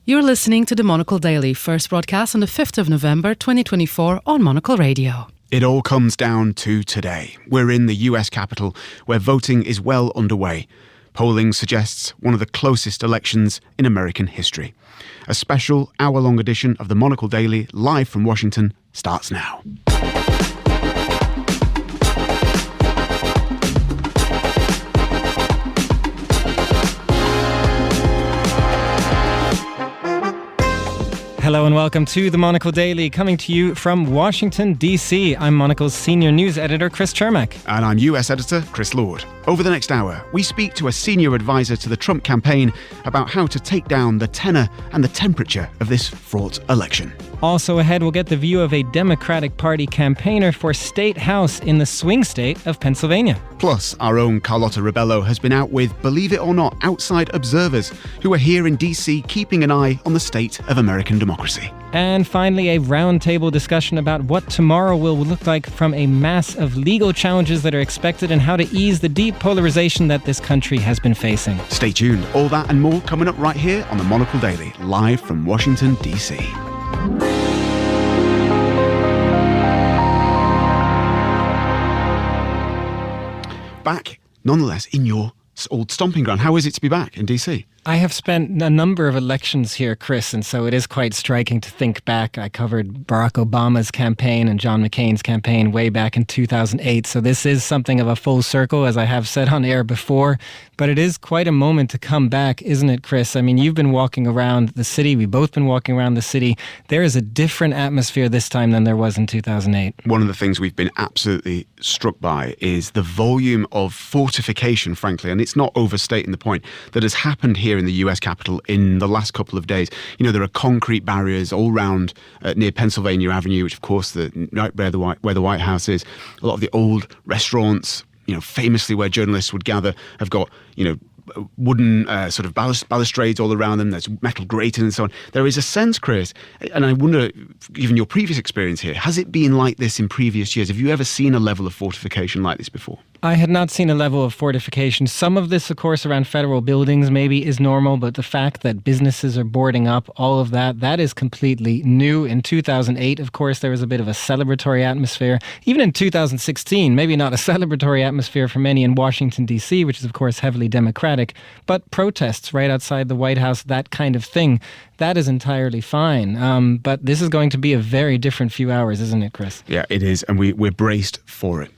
You're listening to the Monocle Daily, first broadcast on the 5th of November 2024 on Monocle Radio. It all comes down to today. We're in the US Capitol, where voting is well underway. Polling suggests one of the closest elections in American history. A special hour-long edition of the Monocle Daily, live from Washington, starts now. Hello and welcome to the Monocle Daily, coming to you from Washington, D.C. I'm Monocle's senior news editor, Chris Chermak. And I'm US editor, Chris Lord. Over the next hour, we speak to a senior advisor to the Trump campaign about how to take down the tenor and the temperature of this fraught election. Also ahead, we'll get the view of a Democratic Party campaigner for State House in the swing state of Pennsylvania. Plus, our own Carlotta Rebello has been out with, believe it or not, outside observers who are here in D.C. keeping an eye on the state of American democracy. And finally, a roundtable discussion about what tomorrow will look like from a mass of legal challenges that are expected and how to ease the deep polarization that this country has been facing. Stay tuned. All that and more coming up right here on the Monocle Daily, live from Washington, D.C. Back, nonetheless, in your old stomping ground. How is it to be back in D.C.? I have spent a number of elections here, Chris, and so it is quite striking to think back. I covered Barack Obama's campaign and John McCain's campaign way back in 2008, so this is something of a full circle, as I have said on air before, but it is quite a moment to come back, isn't it, Chris? I mean, you've been walking around the city, we've both been walking around the city. There is a different atmosphere this time than there was in 2008. One of the things we've been absolutely struck by is the volume of fortification, frankly, and it's not overstating the point, that has happened here in the US Capitol in the last couple of days. You know, there are concrete barriers all around near Pennsylvania Avenue, which of course right where the White House is. A lot of the old restaurants, you know, famously where journalists would gather, have got, you know, wooden sort of balustrades all around them. There's metal grating and so on. There is a sense, Chris, and I wonder, given your previous experience here, has it been like this in previous years? Have you ever seen a level of fortification like this before? I had not seen a level of fortification. Some of this, of course, around federal buildings maybe is normal, but the fact that businesses are boarding up, all of that is completely new. In 2008, of course, there was a bit of a celebratory atmosphere. Even in 2016, maybe not a celebratory atmosphere for many in Washington, D.C., which is, of course, heavily Democratic, but protests right outside the White House, that kind of thing, that is entirely fine. But this is going to be a very different few hours, isn't it, Chris? Yeah, it is, and we're braced for it.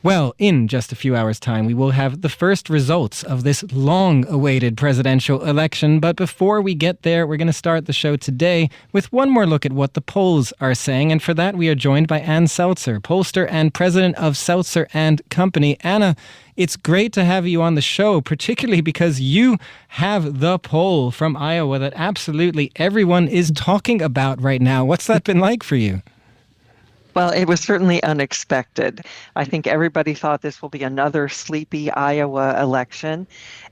Well, in just a few hours' time, we will have the first results of this long-awaited presidential election. But before we get there, we're going to start the show today with one more look at what the polls are saying. And for that, we are joined by Ann Seltzer, pollster and president of Seltzer & Company. Anna, it's great to have you on the show, particularly because you have the poll from Iowa that absolutely everyone is talking about right now. What's that been like for you? Well, it was certainly unexpected. I think everybody thought this will be another sleepy Iowa election.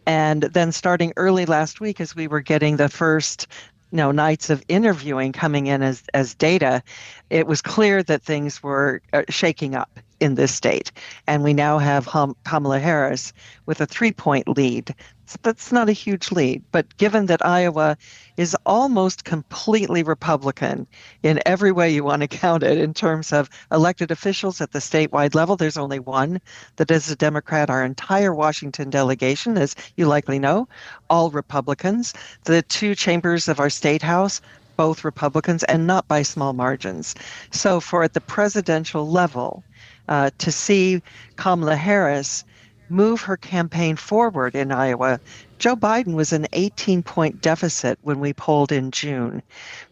And then starting early last week, as we were getting the first nights of interviewing coming in as data, it was clear that things were shaking up in this state. And we now have Kamala Harris with a 3-point lead. That's not a huge lead, but given that Iowa is almost completely Republican in every way you want to count it, in terms of elected officials at the statewide level, there's only one that is a Democrat. Our entire Washington delegation, as you likely know, all Republicans. The two chambers of our state house, both Republicans, and not by small margins. So for at the presidential level, to see Kamala Harris move her campaign forward in Iowa. Joe Biden was an 18-point deficit when we polled in June.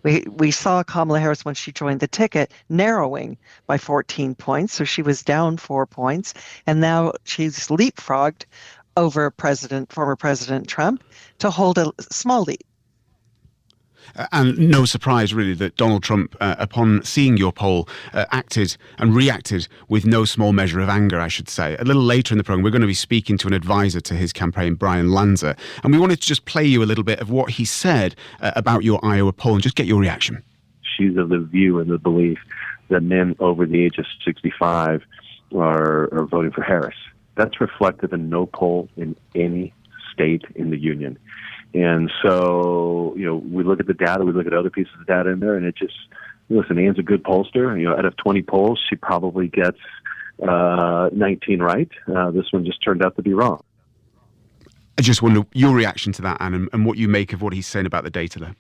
We saw Kamala Harris, when she joined the ticket, narrowing by 14 points, so she was down 4 points, and now she's leapfrogged over former President Trump to hold a small lead. And no surprise, really, that Donald Trump, upon seeing your poll, acted and reacted with no small measure of anger, I should say. A little later in the programme, we're going to be speaking to an advisor to his campaign, Brian Lanza, and we wanted to just play you a little bit of what he said about your Iowa poll and just get your reaction. She's of the view and the belief that men over the age of 65 are voting for Harris. That's reflected in no poll in any state in the union. And so, we look at the data, we look at other pieces of data in there, and it just, listen, Anne's a good pollster. Out of 20 polls, she probably gets 19 right. This one just turned out to be wrong. I just wonder your reaction to that, Anne, and what you make of what he's saying about the data there.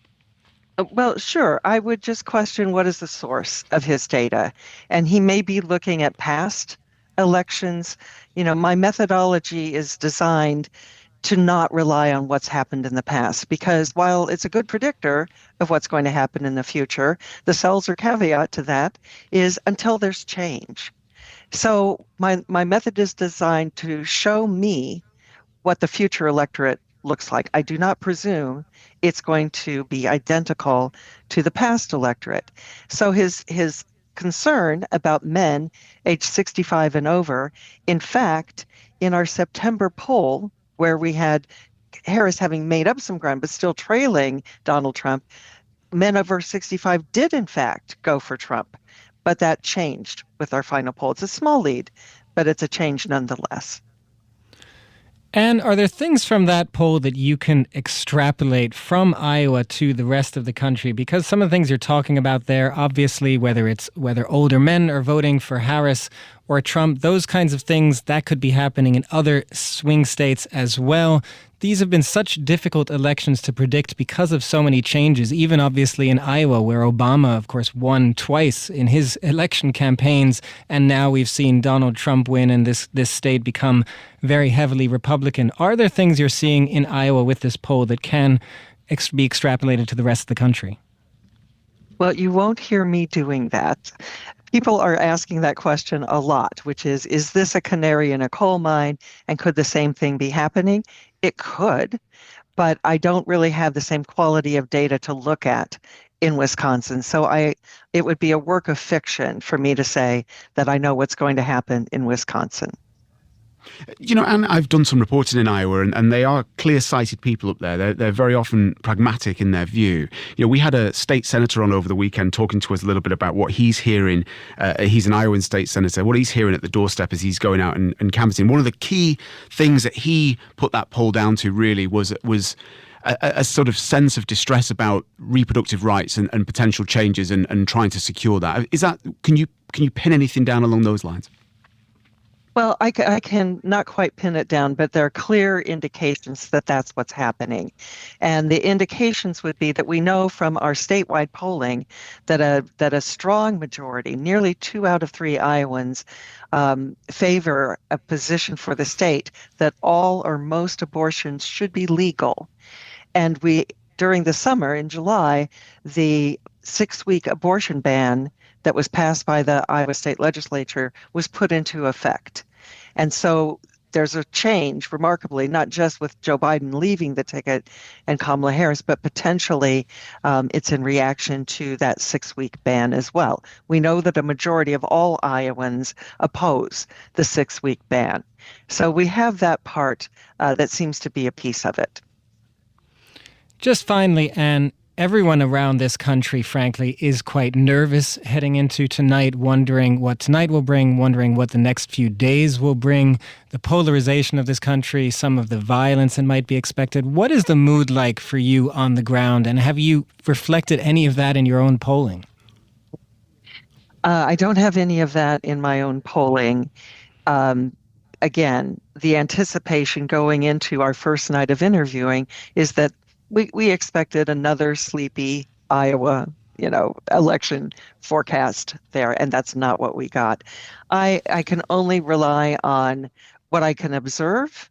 Well, sure. I would just question what is the source of his data. And he may be looking at past elections. My methodology is designed to not rely on what's happened in the past, because while it's a good predictor of what's going to happen in the future, the Seltzer caveat to that is until there's change. So my method is designed to show me what the future electorate looks like. I do not presume it's going to be identical to the past electorate. So his concern about men age 65 and over, in fact, in our September poll, where we had Harris having made up some ground but still trailing Donald Trump, men over 65 did in fact go for Trump. But that changed with our final poll. It's a small lead, but it's a change nonetheless. And are there things from that poll that you can extrapolate from Iowa to the rest of the country? Because some of the things you're talking about there, obviously, whether older men are voting for Harris or Trump, those kinds of things, that could be happening in other swing states as well. These have been such difficult elections to predict because of so many changes, even obviously in Iowa, where Obama, of course, won twice in his election campaigns. And now we've seen Donald Trump win and this state become very heavily Republican. Are there things you're seeing in Iowa with this poll that can be extrapolated to the rest of the country? Well, you won't hear me doing that. People are asking that question a lot, which is this a canary in a coal mine? And could the same thing be happening? It could, but I don't really have the same quality of data to look at in Wisconsin. So it would be a work of fiction for me to say that I know what's going to happen in Wisconsin. And I've done some reporting in Iowa, and they are clear-sighted people up there. They're very often pragmatic in their view. We had a state senator on over the weekend talking to us a little bit about what he's hearing. He's an Iowan state senator. What he's hearing at the doorstep as he's going out and canvassing. One of the key things that he put that poll down to really was a sort of sense of distress about reproductive rights and potential changes and trying to secure that. Can you pin anything down along those lines? Well, I can not quite pin it down, but there are clear indications that that's what's happening. And the indications would be that we know from our statewide polling that a strong majority, nearly 2 out of 3 Iowans, favor a position for the state that all or most abortions should be legal. And during the summer in July, the 6-week abortion ban that was passed by the Iowa State Legislature was put into effect. And so there's a change, remarkably, not just with Joe Biden leaving the ticket and Kamala Harris, but potentially it's in reaction to that 6-week ban as well. We know that a majority of all Iowans oppose the 6-week ban. So we have that part that seems to be a piece of it. Just finally, Anne, everyone around this country, frankly, is quite nervous heading into tonight, wondering what tonight will bring, wondering what the next few days will bring, the polarization of this country, some of the violence that might be expected. What is the mood like for you on the ground, and have you reflected any of that in your own polling? I don't have any of that in my own polling. Again, the anticipation going into our first night of interviewing is that we expected another sleepy Iowa, election forecast there, and that's not what we got. I can only rely on what I can observe.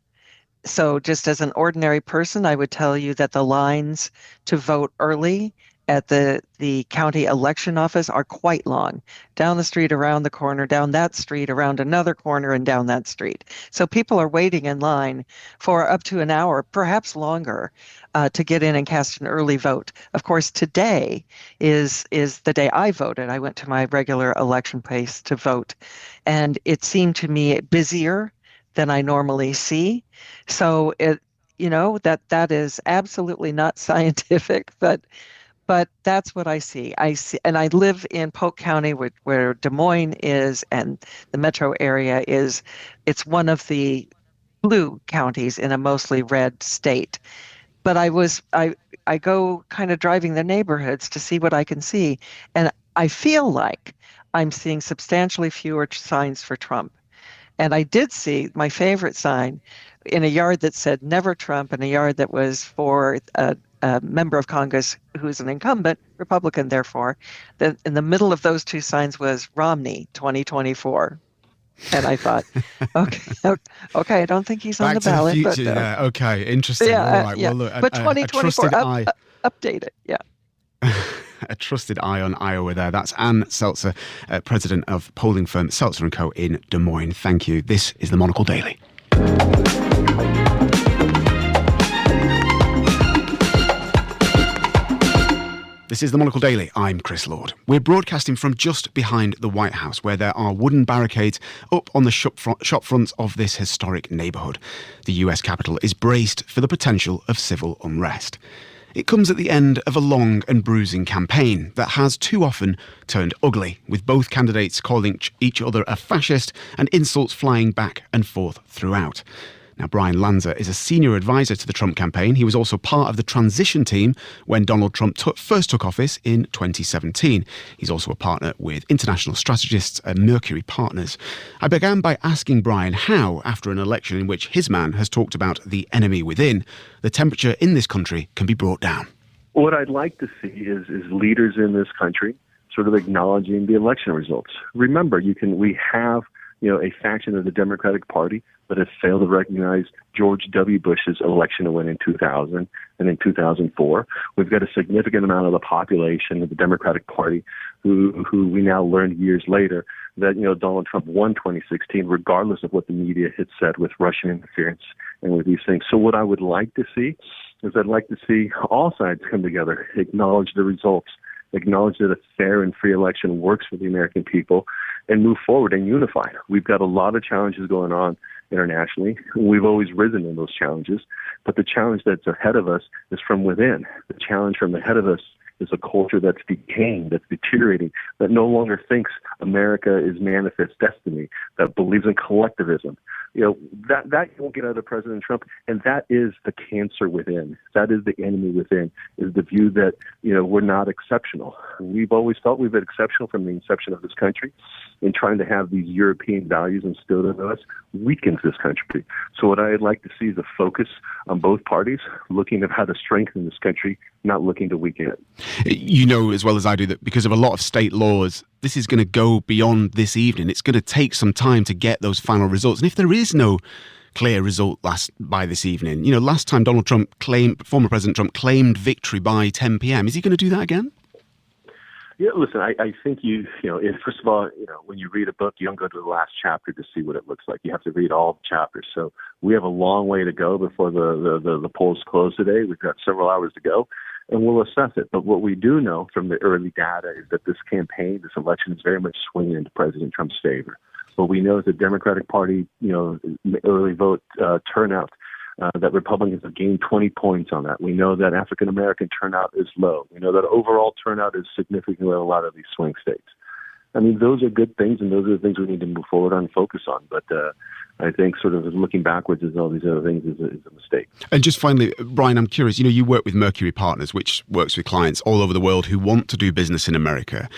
So just as an ordinary person, I would tell you that the lines to vote early at the county election office are quite long. Down the street, around the corner, down that street, around another corner, and down that street. So people are waiting in line for up to an hour, perhaps longer, to get in and cast an early vote. Of course, today is the day I voted. I went to my regular election place to vote, and it seemed to me busier than I normally see. So that is absolutely not scientific, but that's what I see. And I live in Polk County, where Des Moines is, and the metro area is. It's one of the blue counties in a mostly red state. but I go kind of driving the neighborhoods to see what I can see, and I feel like I'm seeing substantially fewer signs for Trump. And I did see my favorite sign in a yard that said "Never Trump" and a yard that was for a member of Congress who's an incumbent Republican. Therefore, in the middle of those two signs was Romney 2024. And I thought, okay, I don't think he's on the ballot. Back to the future, but, yeah, okay, interesting. All right, well, look, but a 2024, trusted eye. Update it, yeah. A trusted eye on Iowa there. That's Ann Seltzer, president of polling firm Seltzer & Co. in Des Moines. Thank you. This is the Monocle Daily. This is the Monocle Daily. I'm Chris Lord. We're broadcasting from just behind the White House, where there are wooden barricades up on the shop fronts of this historic neighbourhood. The US Capitol is braced for the potential of civil unrest. It comes at the end of a long and bruising campaign that has too often turned ugly, with both candidates calling each other a fascist and insults flying back and forth throughout. Now, Brian Lanza is a senior advisor to the Trump campaign. He was also part of the transition team when Donald Trump first took office in 2017. He's also a partner with international strategists at Mercury Partners. I began by asking Brian how, after an election in which his man has talked about the enemy within, the temperature in this country can be brought down. What I'd like to see is leaders in this country sort of acknowledging the election results. Remember, we have a faction of the Democratic Party that has failed to recognize George W. Bush's election win in 2000 and in 2004. We've got a significant amount of the population of the Democratic Party who we now learned years later that, Donald Trump won 2016, regardless of what the media had said with Russian interference and with these things. So what I would like to see is I'd like to see all sides come together, acknowledge the results, acknowledge that a fair and free election works for the American people, and move forward and unify. We've got a lot of challenges going on internationally. We've always risen in those challenges, but the challenge that's ahead of us is from within. The challenge from ahead of us is a culture that's decaying, that's deteriorating, that no longer thinks America is manifest destiny, that believes in collectivism. That won't get out of President Trump, and that is the cancer within. That is the enemy within, is the view that, we're not exceptional. We've always felt we've been exceptional from the inception of this country, and trying to have these European values instilled into us weakens this country. So what I'd like to see is a focus on both parties, looking at how to strengthen this country, not looking to weaken it. You know as well as I do that because of a lot of state laws, this is going to go beyond this evening. It's going to take some time to get those final results. And if there is no clear result by this evening, last time former President Trump claimed victory by 10 p.m. Is he going to do that again? Yeah, listen, I think first of all, when you read a book, you don't go to the last chapter to see what it looks like. You have to read all the chapters. So we have a long way to go before the polls close today. We've got several hours to go, and we'll assess it. But what we do know from the early data is that this election is very much swinging into President Trump's favor. What we know is the Democratic Party, early vote turnout, that Republicans have gained 20 points on that. We know that African-American turnout is low. We know that overall turnout is significantly low in a lot of these swing states. I mean, those are good things, and those are the things we need to move forward on and focus on. But I think sort of looking backwards at all these other things is a mistake. And just finally, Brian, I'm curious, you work with Mercury Partners, which works with clients all over the world who want to do business in America.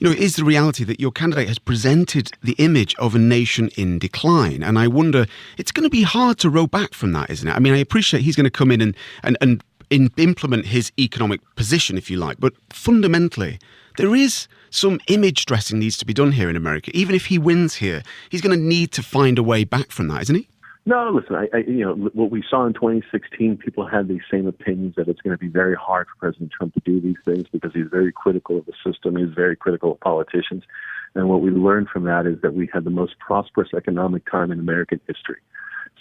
Is the reality that your candidate has presented the image of a nation in decline? And I wonder, it's going to be hard to row back from that, isn't it? I mean, I appreciate he's going to come in and implement his economic position, if you like. But fundamentally, there is some image dressing needs to be done here in America. Even if he wins here, he's going to need to find a way back from that, isn't he? No, listen, what we saw in 2016, people had these same opinions that it's going to be very hard for President Trump to do these things because he's very critical of the system. He's very critical of politicians. And what we learned from that is that we had the most prosperous economic time in American history.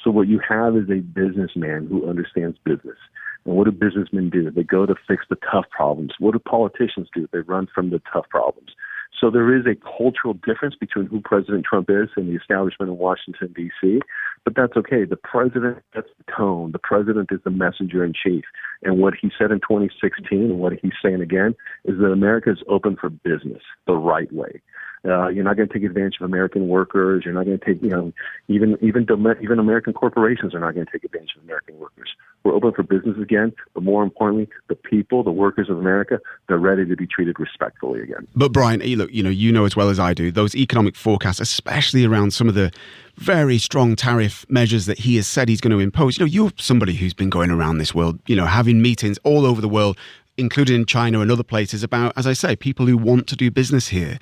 So what you have is a businessman who understands business. And what do businessmen do? They go to fix the tough problems. What do politicians do? They run from the tough problems. So there is a cultural difference between who President Trump is and the establishment in Washington, D.C., but that's okay. The president sets the tone. The president is the messenger in chief. And what he said in 2016 and what he's saying again is that America is open for business the right way. You're not going to take advantage of American workers. You're not going to take, even American corporations are not going to take advantage of American workers. We're open for business again, but more importantly, the people, the workers of America, they're ready to be treated respectfully again. But Brian, look, you know as well as I do, those economic forecasts, especially around some of the very strong tariff measures that he has said he's going to impose. You're somebody who's been going around this world, having meetings all over the world, including in China and other places, about, as I say, people who want to do business here.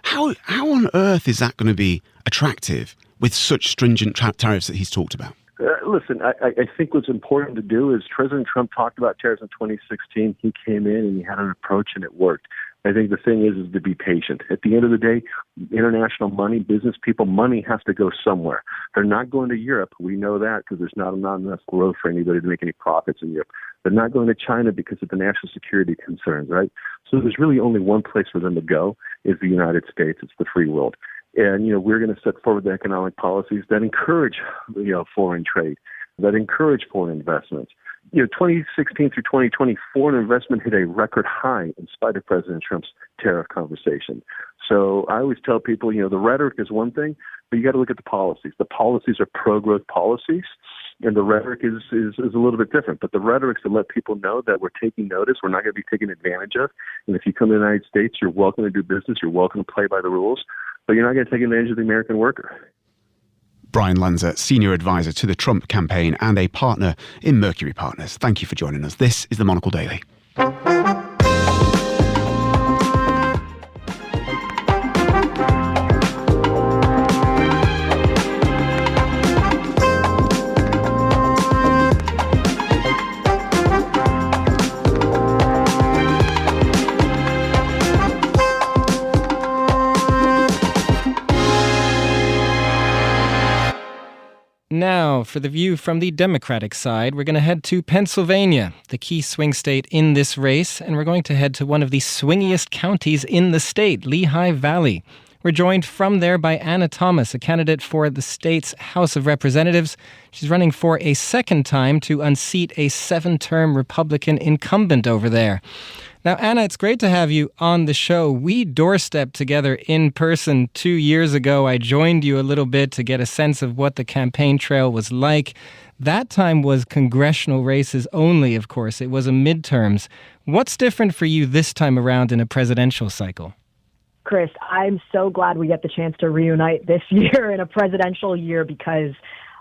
How on earth is that going to be attractive with such stringent tariffs that he's talked about? Listen, I think what's important to do is President Trump talked about tariffs in 2016. He came in and he had an approach and it worked. I think the thing is to be patient. At the end of the day, international money, business people, money has to go somewhere. They're not going to Europe. We know that because there's not enough growth for anybody to make any profits in Europe. They're not going to China because of the national security concerns, right? So there's really only one place for them to go is the United States. It's the free world. And, we're going to set forward the economic policies that encourage, foreign trade, that encourage foreign investments. 2016 through 2020, foreign investment hit a record high in spite of President Trump's tariff conversation. So I always tell people, the rhetoric is one thing, but you got to look at the policies. The policies are pro-growth policies, and the rhetoric is a little bit different. But the rhetoric's to let people know that we're taking notice, we're not going to be taken advantage of. And if you come to the United States, you're welcome to do business, you're welcome to play by the rules, but you're not going to take advantage of the American worker. Brian Lanza, Senior Advisor to the Trump campaign and a partner in Mercury Partners. Thank you for joining us. This is the Monocle Daily. Now, for the view from the Democratic side, we're going to head to Pennsylvania, the key swing state in this race, and we're going to head to one of the swingiest counties in the state, Lehigh Valley. We're joined from there by Anna Thomas, a candidate for the state's House of Representatives. She's running for a second time to unseat a 7-term Republican incumbent over there. Now, Anna, it's great to have you on the show. We doorstepped together in person 2 years ago. I joined you a little bit to get a sense of what the campaign trail was like. That time was congressional races only, of course. It was a midterms. What's different for you this time around in a presidential cycle? Chris, I'm so glad we get the chance to reunite this year in a presidential year because,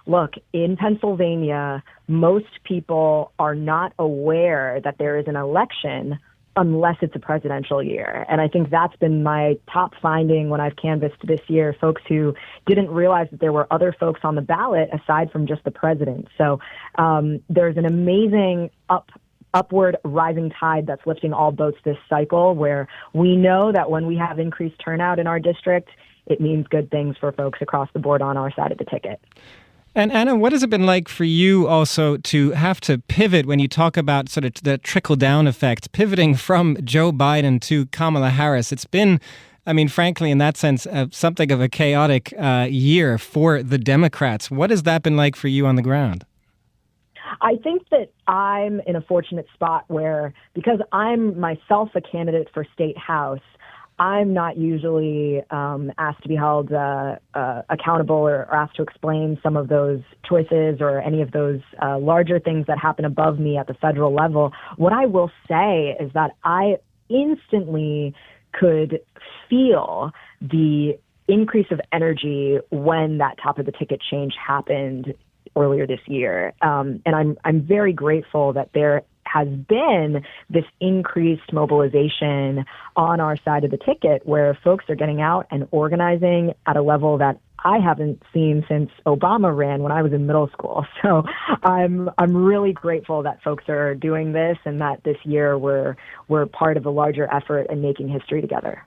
look, in Pennsylvania, most people are not aware that there is an election unless it's a presidential year. And I think that's been my top finding when I've canvassed this year, folks who didn't realize that there were other folks on the ballot aside from just the president. So there's an amazing upward rising tide that's lifting all boats this cycle, where we know that when we have increased turnout in our district, it means good things for folks across the board on our side of the ticket. And Anna, what has it been like for you also to have to pivot when you talk about sort of the trickle-down effect, pivoting from Joe Biden to Kamala Harris? It's been, frankly, in that sense, something of a chaotic year for the Democrats. What has that been like for you on the ground? I think that I'm in a fortunate spot where, because I'm myself a candidate for state house, I'm not usually asked to be held accountable or asked to explain some of those choices or any of those larger things that happen above me at the federal level. What I will say is that I instantly could feel the increase of energy when that top of the ticket change happened earlier this year. And I'm very grateful that there has been this increased mobilization on our side of the ticket where folks are getting out and organizing at a level that I haven't seen since Obama ran when I was in middle school. So I'm really grateful that folks are doing this and that this year we're part of a larger effort in making history together.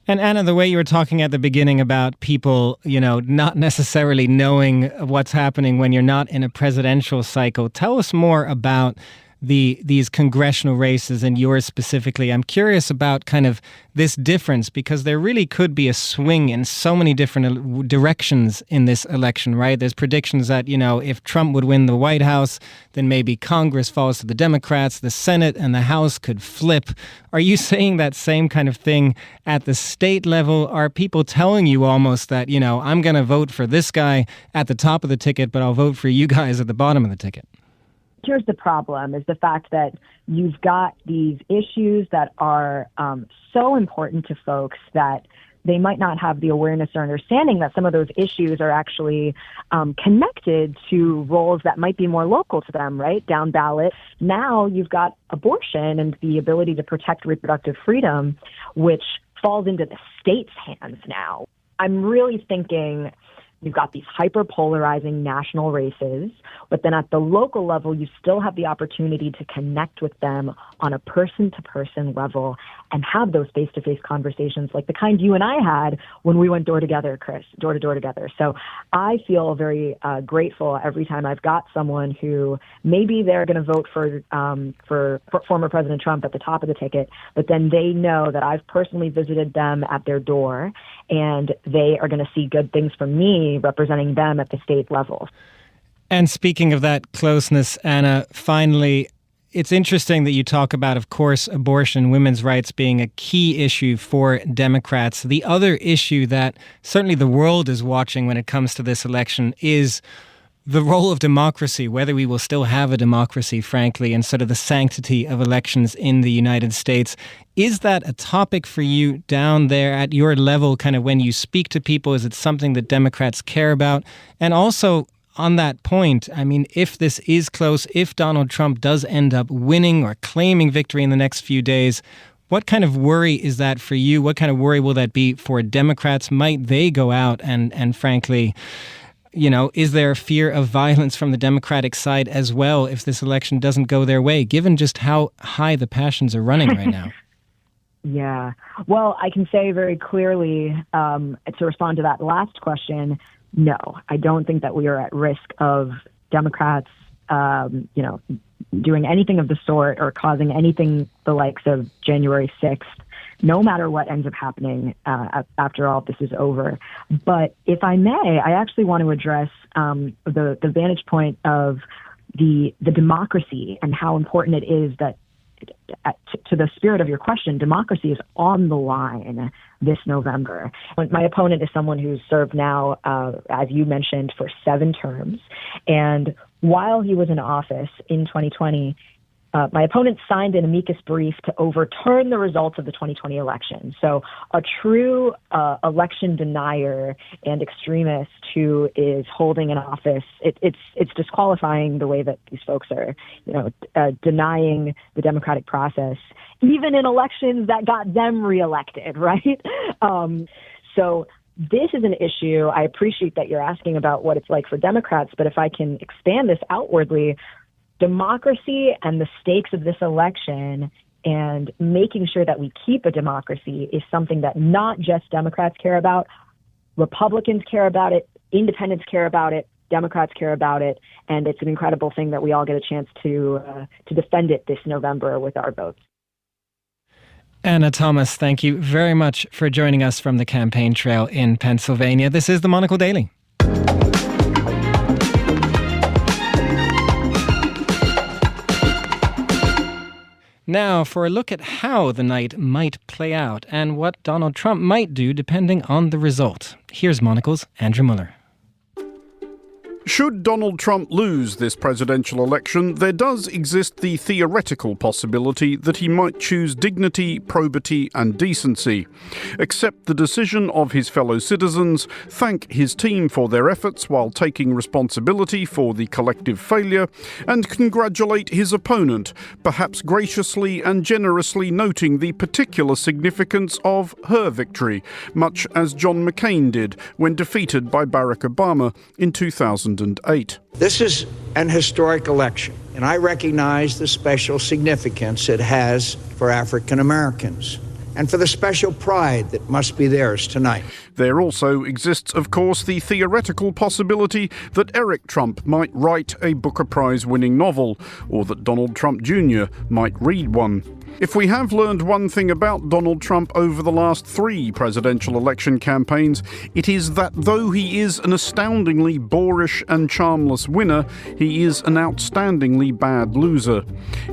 And Anna, the way you were talking at the beginning about people, not necessarily knowing what's happening when you're not in a presidential cycle, tell us more about these congressional races and yours specifically. I'm curious about kind of this difference, because there really could be a swing in so many different directions in this election, right? There's predictions that, if Trump would win the White House, then maybe Congress falls to the Democrats, the Senate and the House could flip. Are you saying that same kind of thing at the state level? Are people telling you almost that, I'm going to vote for this guy at the top of the ticket, but I'll vote for you guys at the bottom of the ticket? Here's the problem, is the fact that you've got these issues that are so important to folks that they might not have the awareness or understanding that some of those issues are actually connected to roles that might be more local to them, right? Down ballot. Now you've got abortion and the ability to protect reproductive freedom, which falls into the state's hands now. I'm really thinking you've got these hyper-polarizing national races, but then at the local level, you still have the opportunity to connect with them on a person-to-person level and have those face-to-face conversations like the kind you and I had when we went door to door together. So I feel very grateful every time I've got someone who maybe they're going to vote for former President Trump at the top of the ticket, but then they know that I've personally visited them at their door and they are going to see good things from me representing them at the state level. And speaking of that closeness, Anna, finally, it's interesting that you talk about, of course, abortion, women's rights being a key issue for Democrats. The other issue that certainly the world is watching when it comes to this election is the role of democracy, whether we will still have a democracy, frankly, and sort of the sanctity of elections in the United States. Is that a topic for you down there at your level, kind of when you speak to people? Is it something that Democrats care about? And also, on that point, I mean, if this is close, if Donald Trump does end up winning or claiming victory in the next few days, what kind of worry is that for you? What kind of worry will that be for Democrats? Might they go out and frankly, is there a fear of violence from the Democratic side as well if this election doesn't go their way, given just how high the passions are running right now? Yeah. Well, I can say very clearly, to respond to that last question, no, I don't think that we are at risk of Democrats, doing anything of the sort or causing anything the likes of January 6th, no matter what ends up happening after all this is over. But if I may, I actually want to address the vantage point of the democracy and how important it is that, to the spirit of your question, democracy is on the line this November. My opponent is someone who's served now, as you mentioned, for 7 terms. And while he was in office in 2020, my opponent signed an amicus brief to overturn the results of the 2020 election. So a true election denier and extremist who is holding an office, it's disqualifying the way that these folks are, denying the democratic process, even in elections that got them reelected, right? So this is an issue. I appreciate that you're asking about what it's like for Democrats, but if I can expand this outwardly, democracy and the stakes of this election and making sure that we keep a democracy is something that not just Democrats care about. Republicans care about it. Independents care about it. Democrats care about it. And it's an incredible thing that we all get a chance to defend it this November with our votes. Anna Thomas, thank you very much for joining us from the campaign trail in Pennsylvania. This is the Monocle Daily. Now, for a look at how the night might play out and what Donald Trump might do depending on the result. Here's Monocle's Andrew Muller. Should Donald Trump lose this presidential election, there does exist the theoretical possibility that he might choose dignity, probity and decency. Accept the decision of his fellow citizens, thank his team for their efforts while taking responsibility for the collective failure, and congratulate his opponent, perhaps graciously and generously noting the particular significance of her victory, much as John McCain did when defeated by Barack Obama in 2008. This is an historic election, and I recognize the special significance it has for African Americans. and for the special pride that must be theirs tonight. There also exists, of course, the theoretical possibility that Eric Trump might write a Booker Prize-winning novel, or that Donald Trump Jr. might read one. If we have learned one thing about Donald Trump over the last 3 presidential election campaigns, it is that though he is an astoundingly boorish and charmless winner, he is an outstandingly bad loser.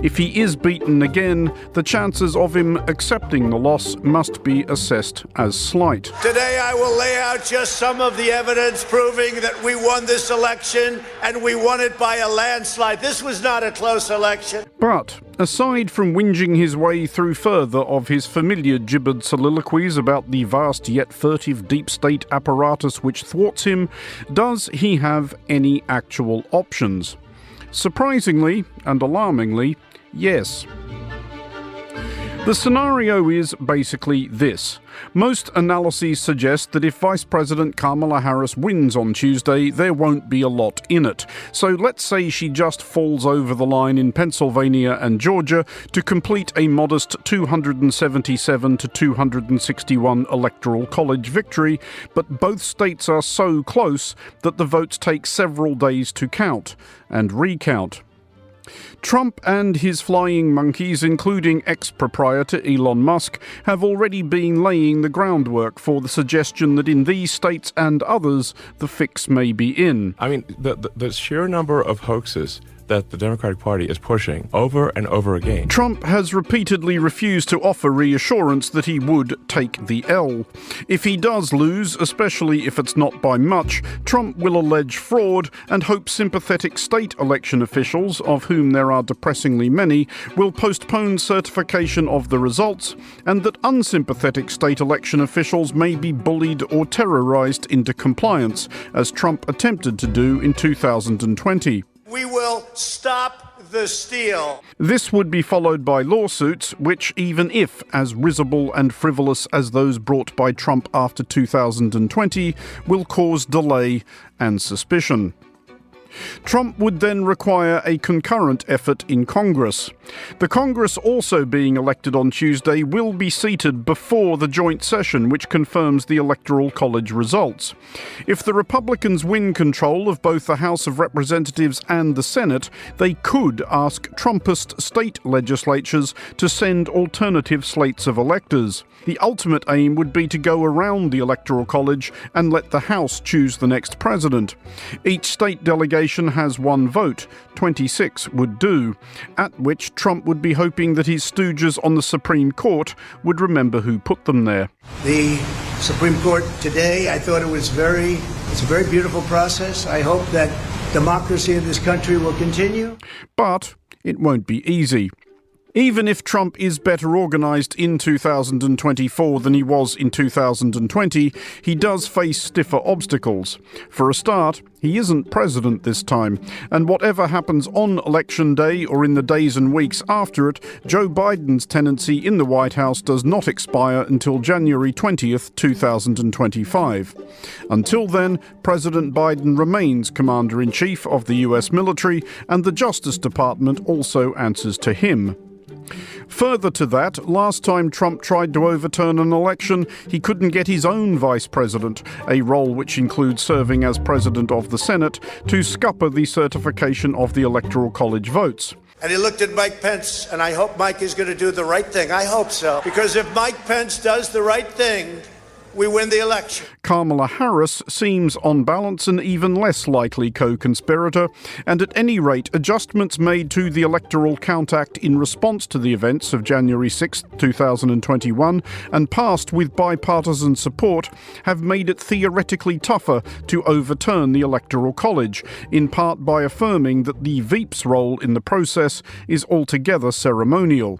If he is beaten again, the chances of him accepting the loss must be assessed as slight. Today I will lay out just some of the evidence proving that we won this election, and we won it by a landslide. This was not a close election. But aside from whinging his way through further of his familiar gibbered soliloquies about the vast yet furtive deep state apparatus which thwarts him, does he have any actual options? Surprisingly and alarmingly, yes. The scenario is basically this. Most analyses suggest that if Vice President Kamala Harris wins on Tuesday, there won't be a lot in it. So let's say she just falls over the line in Pennsylvania and Georgia to complete a modest 277 to 261 electoral college victory, but both states are so close that the votes take several days to count and recount. Trump and his flying monkeys, including ex-proprietor Elon Musk, have already been laying the groundwork for the suggestion that in these states and others, the fix may be in. I mean, the sheer number of hoaxes that the Democratic Party is pushing over and over again. Trump has repeatedly refused to offer reassurance that he would take the L. If he does lose, especially if it's not by much, Trump will allege fraud and hope sympathetic state election officials, of whom there are depressingly many, will postpone certification of the results, and that unsympathetic state election officials may be bullied or terrorized into compliance, as Trump attempted to do in 2020. We will stop the steal. This would be followed by lawsuits, which, even if as risible and frivolous as those brought by Trump after 2020, will cause delay and suspicion. Trump would then require a concurrent effort in Congress. The Congress also being elected on Tuesday will be seated before the joint session which confirms the Electoral College results. If the Republicans win control of both the House of Representatives and the Senate, they could ask Trumpist state legislatures to send alternative slates of electors. The ultimate aim would be to go around the Electoral College and let the House choose the next president. Each state delegation has one vote, 26 would do, at which Trump would be hoping that his stooges on the Supreme Court would remember who put them there. The Supreme Court today, I thought it's a very beautiful process. I hope that democracy in this country will continue. But it won't be easy. Even if Trump is better organised in 2024 than he was in 2020, he does face stiffer obstacles. For a start, he isn't president this time, and whatever happens on Election Day or in the days and weeks after it, Joe Biden's tenancy in the White House does not expire until January 20th, 2025. Until then, President Biden remains Commander-in-Chief of the US military, and the Justice Department also answers to him. Further to that, last time Trump tried to overturn an election, he couldn't get his own vice president, a role which includes serving as president of the Senate, to scupper the certification of the Electoral College votes. And he looked at Mike Pence, and I hope Mike is going to do the right thing. I hope so. Because if Mike Pence does the right thing, we win the election. Kamala Harris seems on balance an even less likely co-conspirator, and at any rate, adjustments made to the Electoral Count Act in response to the events of January 6, 2021, and passed with bipartisan support, have made it theoretically tougher to overturn the Electoral College, in part by affirming that the Veep's role in the process is altogether ceremonial.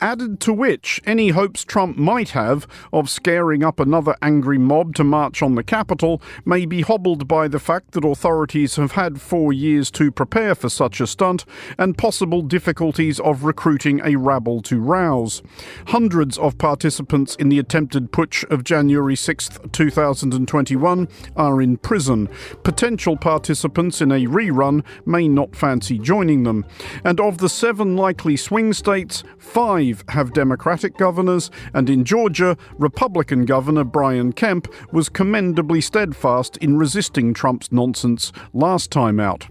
Added to which, any hopes Trump might have of scaring up another angry mob to march on the Capitol may be hobbled by the fact that authorities have had 4 years to prepare for such a stunt, and possible difficulties of recruiting a rabble to rouse. Hundreds of participants in the attempted putsch of January 6, 2021 are in prison. Potential participants in a rerun may not fancy joining them. And of the 7 likely swing states, 5 have Democratic governors, and in Georgia, Republican Governor Brian Kemp was commendably steadfast in resisting Trump's nonsense last time out.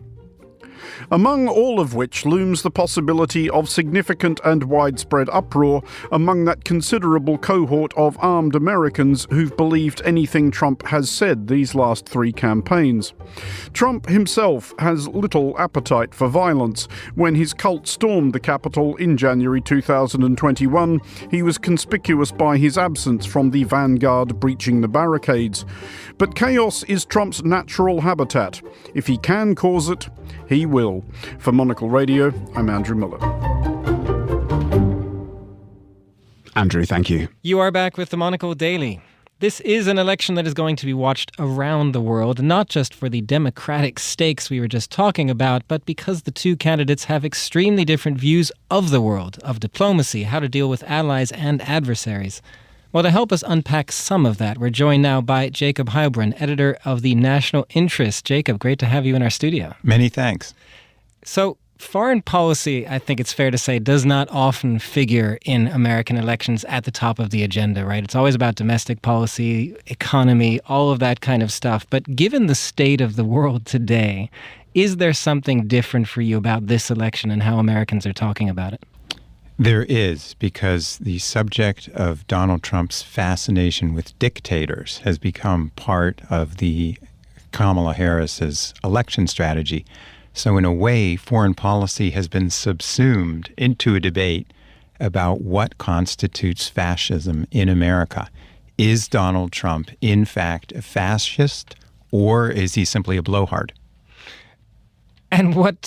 Among all of which looms the possibility of significant and widespread uproar among that considerable cohort of armed Americans who've believed anything Trump has said these last 3 campaigns. Trump himself has little appetite for violence. When his cult stormed the Capitol in January 2021, he was conspicuous by his absence from the vanguard breaching the barricades. But chaos is Trump's natural habitat. If he can cause it, he will. For Monocle Radio, I'm Andrew Miller. Andrew, thank you. You are back with the Monocle Daily. This is an election that is going to be watched around the world, not just for the democratic stakes we were just talking about, but because the two candidates have extremely different views of the world, of diplomacy, how to deal with allies and adversaries. Well, to help us unpack some of that, we're joined now by Jacob Heilbrunn, editor of the National Interest. Jacob, great to have you in our studio. Many thanks. So, foreign policy, I think it's fair to say, does not often figure in American elections at the top of the agenda, right? It's always about domestic policy, economy, all of that kind of stuff. But given the state of the world today, is there something different for you about this election and how Americans are talking about it? There is, because the subject of Donald Trump's fascination with dictators has become part of the Kamala Harris's election strategy. So in a way, foreign policy has been subsumed into a debate about what constitutes fascism in America. Is Donald Trump, in fact, a fascist, or is he simply a blowhard? And what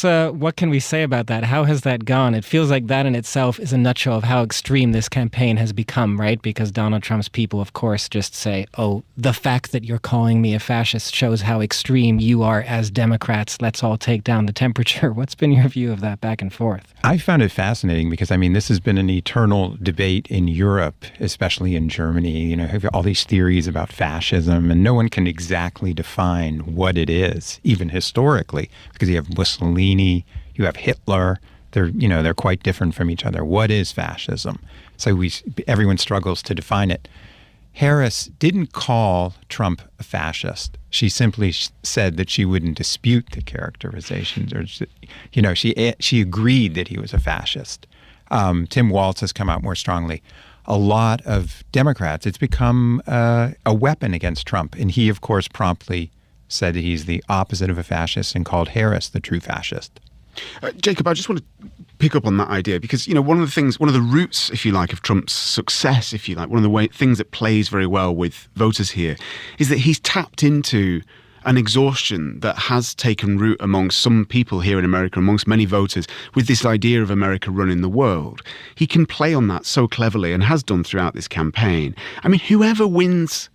can we say about that? How has that gone? It feels like that in itself is a nutshell of how extreme this campaign has become, right? Because Donald Trump's people, of course, just say, oh, the fact that you're calling me a fascist shows how extreme you are as Democrats. Let's all take down the temperature. What's been your view of that back and forth? I found it fascinating because, this has been an eternal debate in Europe, especially in Germany. You have all these theories about fascism, and no one can exactly define what it is, even historically, because you have Mussolini, you have Hitler. They're quite different from each other. What is fascism? So everyone struggles to define it. Harris didn't call Trump a fascist. She simply said that she wouldn't dispute the characterizations, or she agreed that he was a fascist. Tim Walz has come out more strongly. A lot of Democrats, it's become a weapon against Trump, and he, of course, promptly said that he's the opposite of a fascist and called Harris the true fascist. Jacob, I just want to pick up on that idea because, one of the roots, if you like, of Trump's success, if you like, one of the things that plays very well with voters here is that he's tapped into an exhaustion that has taken root among some people here in America, amongst many voters, with this idea of America running the world. He can play on that so cleverly and has done throughout this campaign. Whoever wins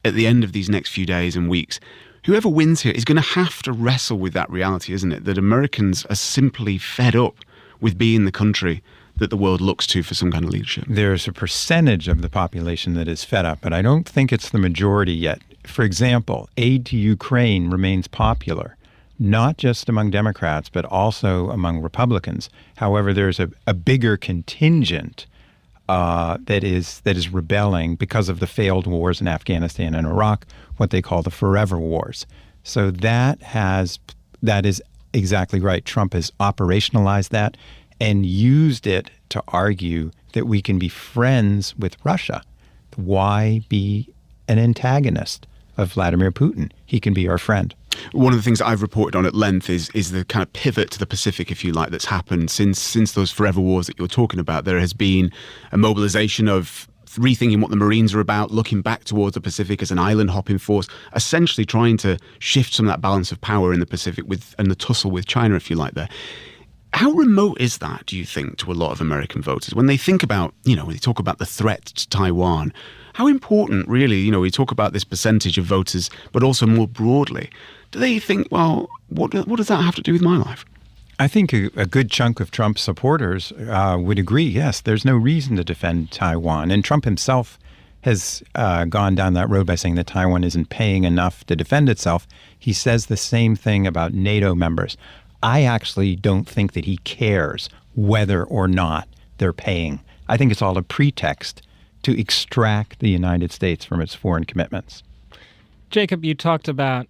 at the end of these next few days and weeks, whoever wins here is going to have to wrestle with that reality, isn't it? That Americans are simply fed up with being the country that the world looks to for some kind of leadership. There's a percentage of the population that is fed up, but I don't think it's the majority yet. For example, aid to Ukraine remains popular, not just among Democrats, but also among Republicans. However, there's a bigger contingent that is rebelling because of the failed wars in Afghanistan and Iraq, what they call the forever wars. So that is exactly right. Trump has operationalized that and used it to argue that we can be friends with Russia. Why be an antagonist of Vladimir Putin? He can be our friend. One of the things that I've reported on at length is the kind of pivot to the Pacific, if you like, that's happened since those forever wars that you're talking about. There has been a mobilization of rethinking what the Marines are about, looking back towards the Pacific as an island-hopping force, essentially trying to shift some of that balance of power in the Pacific and the tussle with China, if you like, there. How remote is that, do you think, to a lot of American voters? When they think about, when they talk about the threat to Taiwan, how important, really, we talk about this percentage of voters, but also more broadly, do they think, well, what does that have to do with my life? I think a good chunk of Trump's supporters would agree, yes, there's no reason to defend Taiwan. And Trump himself has gone down that road by saying that Taiwan isn't paying enough to defend itself. He says the same thing about NATO members. I actually don't think that he cares whether or not they're paying. I think it's all a pretext to extract the United States from its foreign commitments. Jacob, you talked about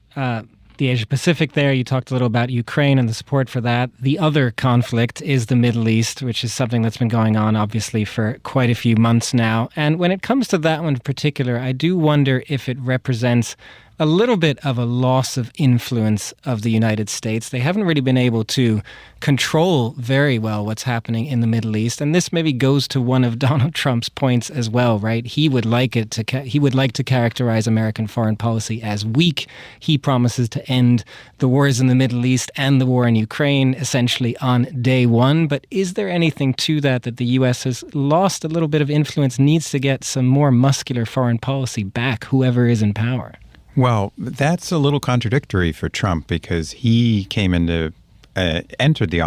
the Asia-Pacific there. You talked a little about Ukraine and the support for that. The other conflict is the Middle East, which is something that's been going on, obviously, for quite a few months now. And when it comes to that one in particular, I do wonder if it represents a little bit of a loss of influence of the United States. They haven't really been able to control very well what's happening in the Middle East, and this maybe goes to one of Donald Trump's points as well, right? He would like to characterize American foreign policy as weak. He promises to end the wars in the Middle East and the war in Ukraine essentially on day one. But is there anything to that the U.S. has lost a little bit of influence, needs to get some more muscular foreign policy back, whoever is in power? Well, that's a little contradictory for Trump because he came entered the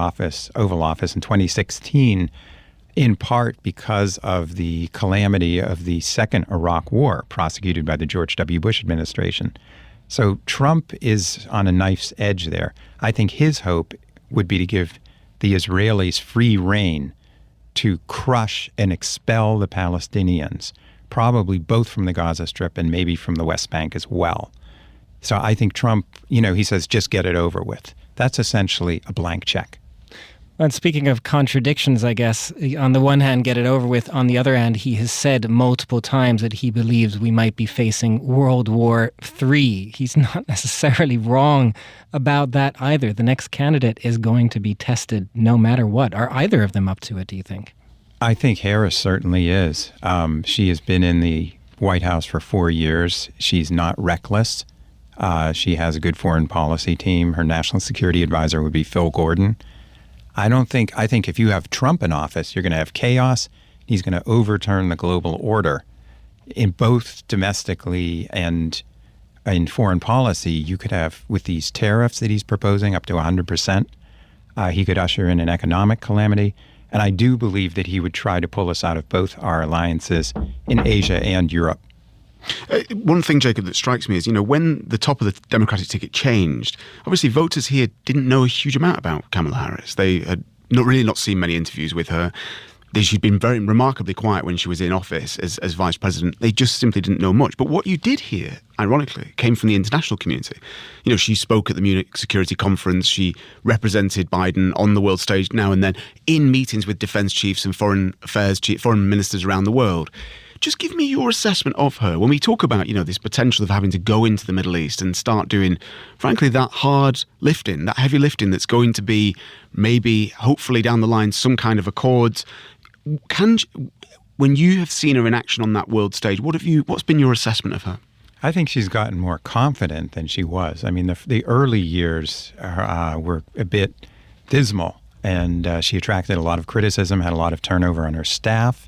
Oval Office in 2016, in part because of the calamity of the second Iraq War prosecuted by the George W. Bush administration. So Trump is on a knife's edge there. I think his hope would be to give the Israelis free rein to crush and expel the Palestinians, probably both from the Gaza Strip and maybe from the West Bank as well. So I think Trump, he says, just get it over with. That's essentially a blank check. And speaking of contradictions, I guess, on the one hand, get it over with. On the other hand, he has said multiple times that he believes we might be facing World War III. He's not necessarily wrong about that either. The next candidate is going to be tested no matter what. Are either of them up to it, do you think? I think Harris certainly is. She has been in the White House for 4 years. She's not reckless. She has a good foreign policy team. Her national security advisor would be Phil Gordon. I think if you have Trump in office, you're going to have chaos. He's going to overturn the global order. In both domestically and in foreign policy, you could have, with these tariffs that he's proposing, up to 100%. He could usher in an economic calamity. And I do believe that he would try to pull us out of both our alliances in Asia and Europe. One thing, Jacob, that strikes me is, when the top of the Democratic ticket changed, obviously voters here didn't know a huge amount about Kamala Harris. They had not seen many interviews with her. She'd been very remarkably quiet when she was in office as vice president. They just simply didn't know much. But what you did hear, ironically, came from the international community. She spoke at the Munich Security Conference. She represented Biden on the world stage now and then in meetings with defense chiefs and foreign ministers around the world. Just give me your assessment of her. When we talk about, this potential of having to go into the Middle East and start doing, frankly, that hard lifting, that heavy lifting that's going to be maybe, hopefully down the line, some kind of accords. When you have seen her in action on that world stage, what's been your assessment of her? I think she's gotten more confident than she was. I mean, the early years were a bit dismal, and she attracted a lot of criticism, had a lot of turnover on her staff,